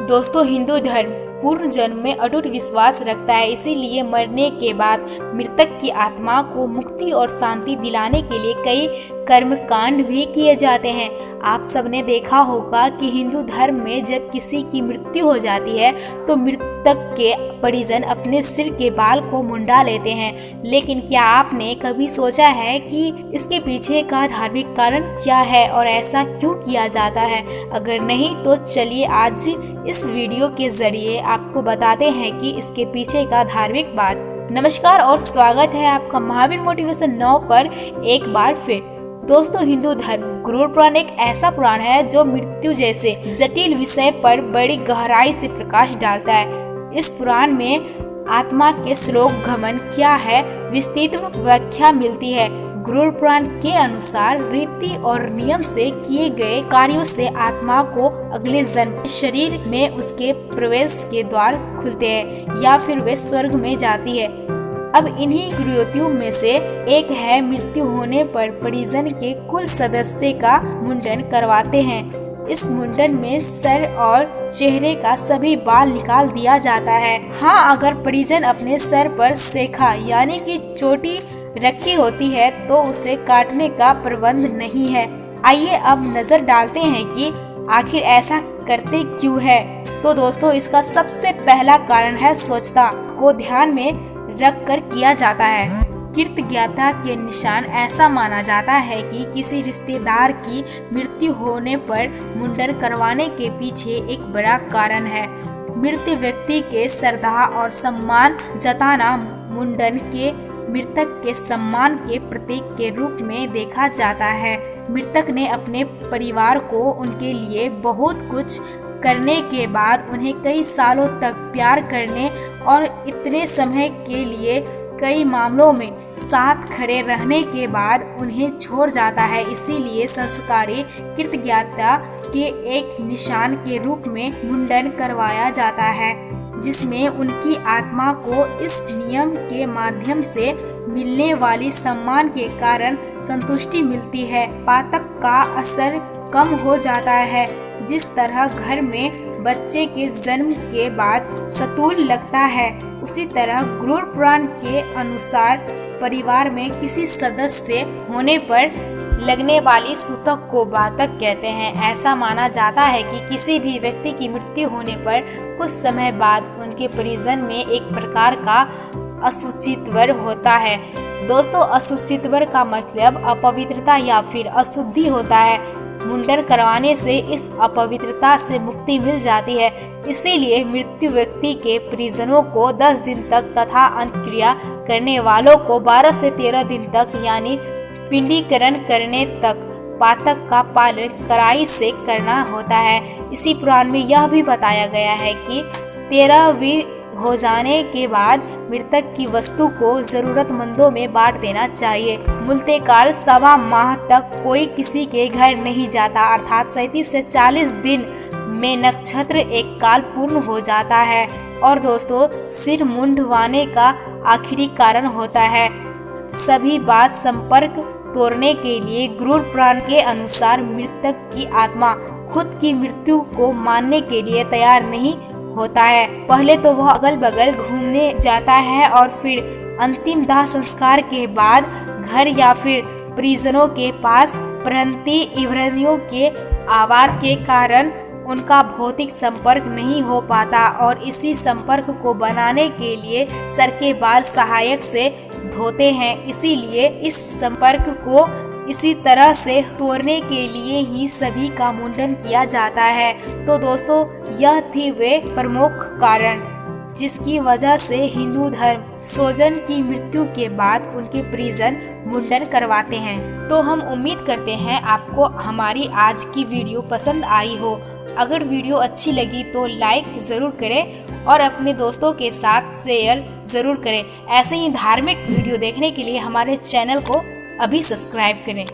दोस्तों, हिंदू धर्म पूर्ण जन्म में अटूट विश्वास रखता है, इसीलिए मरने के बाद मृतक की आत्मा को मुक्ति और शांति दिलाने के लिए कई कर्मकांड भी किए जाते हैं। आप सबने देखा होगा कि हिंदू धर्म में जब किसी की मृत्यु हो जाती है तो मृतक के परिजन अपने सिर के बाल को मुंडा लेते हैं। लेकिन क्या आपने कभी सोचा है कि इसके पीछे का धार्मिक कारण क्या है और ऐसा क्यों किया जाता है? अगर नहीं तो चलिए आज इस वीडियो के जरिए आपको बताते हैं कि इसके पीछे का धार्मिक बात। नमस्कार और स्वागत है आपका महावीर मोटिवेशन नाउ पर एक बार फिर। दोस्तों, हिंदू धर्म गरुड़ पुराण एक ऐसा पुराण है जो मृत्यु जैसे जटिल विषय पर बड़ी गहराई से प्रकाश डालता है। इस पुराण में आत्मा के श्लोक घमन क्या है विस्तृत व्याख्या मिलती है। गरुड़ पुराण के अनुसार रीति और नियम से किए गए कार्यों से आत्मा को अगले जन्म शरीर में उसके प्रवेश के द्वार खुलते हैं या फिर वे स्वर्ग में जाती है। अब इन्हीं क्रियाओं में से एक है मृत्यु होने पर परिजन के कुल सदस्य का मुंडन करवाते हैं। इस मुंडन में सर और चेहरे का सभी बाल निकाल दिया जाता है। हाँ, अगर परिजन अपने सर पर सेखा यानी कि चोटी रखी होती है तो उसे काटने का प्रबंध नहीं है। आइए अब नजर डालते हैं कि आखिर ऐसा करते क्यों है। तो दोस्तों, इसका सबसे पहला कारण है स्वच्छता को ध्यान में रख कर किया जाता है। कृतज्ञता के निशान ऐसा माना जाता है कि किसी रिश्तेदार की मृत्यु होने पर मुंडन करवाने के पीछे एक बड़ा कारण है। मृत व्यक्ति के श्रद्धा और सम्मान जताना मुंडन के मृतक के सम्मान के प्रतीक के रूप में देखा जाता है। मृतक ने अपने परिवार को उनके लिए बहुत कुछ करने के बाद उन्हें कई सालों तक प्यार करने और इतने समय के लिए कई मामलों में साथ खड़े रहने के बाद उन्हें छोड़ जाता है। इसीलिए संस्कारी कृतज्ञता के एक निशान के रूप में मुंडन करवाया जाता है, जिसमें उनकी आत्मा को इस नियम के माध्यम से मिलने वाली सम्मान के कारण संतुष्टि मिलती है। पातक का असर कम हो जाता है। जिस तरह घर में बच्चे के जन्म के बाद सतूल लगता है, उसी तरह गरुड़ पुराण के अनुसार परिवार में किसी सदस्य होने पर लगने वाली सूतक को बातक कहते हैं। ऐसा माना जाता है कि किसी भी व्यक्ति की मृत्यु होने पर कुछ समय बाद उनके परिजन में एक प्रकार का अशुचित्वर होता है। दोस्तों, अशुचित्वर का मतलब अपवित्रता या फिर अशुद्धि होता है। मुंडन करवाने से इस अपवित्रता से मुक्ति मिल जाती है। इसीलिए मृत्यु व्यक्ति के परिजनों को 10 दिन तक तथा अंत्यक्रिया करने वालों को 12 से 13 दिन तक यानी पिंडीकरण करने तक पातक का पालन कड़ाई से करना होता है। इसी पुराण में यह भी बताया गया है कि 13वीं हो जाने के बाद मृतक की वस्तु को जरूरतमंदों में बांट देना चाहिए। मुल्तेकाल 1.25 माह तक कोई किसी के घर नहीं जाता, अर्थात 37 से 40 दिन में नक्षत्र एक काल पूर्ण हो जाता है। और दोस्तों, सिर मुंडवाने का आखिरी कारण होता है। सभी बात संपर्क तोड़ने के लिए गरुड़ पुराण के अनुसार मृतक की आत्मा खुद की मृत्यु को मानने के लिए तैयार नहीं होता है। पहले तो वह अगल बगल घूमने जाता है और फिर अंतिम दाह संस्कार के बाद घर या फिर परिजनों के पास, परंतु इब्रानियों के आवाज के कारण उनका भौतिक संपर्क नहीं हो पाता और इसी संपर्क को बनाने के लिए सर के बाल सहायक से धोते हैं। इसीलिए इस संपर्क को इसी तरह से तोड़ने के लिए ही सभी का मुंडन किया जाता है। तो दोस्तों, यह थी वे प्रमुख कारण जिसकी वजह से हिंदू धर्म स्वजन की मृत्यु के बाद उनके परिजन मुंडन करवाते हैं। तो हम उम्मीद करते हैं आपको हमारी आज की वीडियो पसंद आई हो। अगर वीडियो अच्छी लगी तो लाइक जरूर करें और अपने दोस्तों के साथ शेयर जरूर करें। ऐसे ही धार्मिक वीडियो देखने के लिए हमारे चैनल को अभी सब्सक्राइब करें।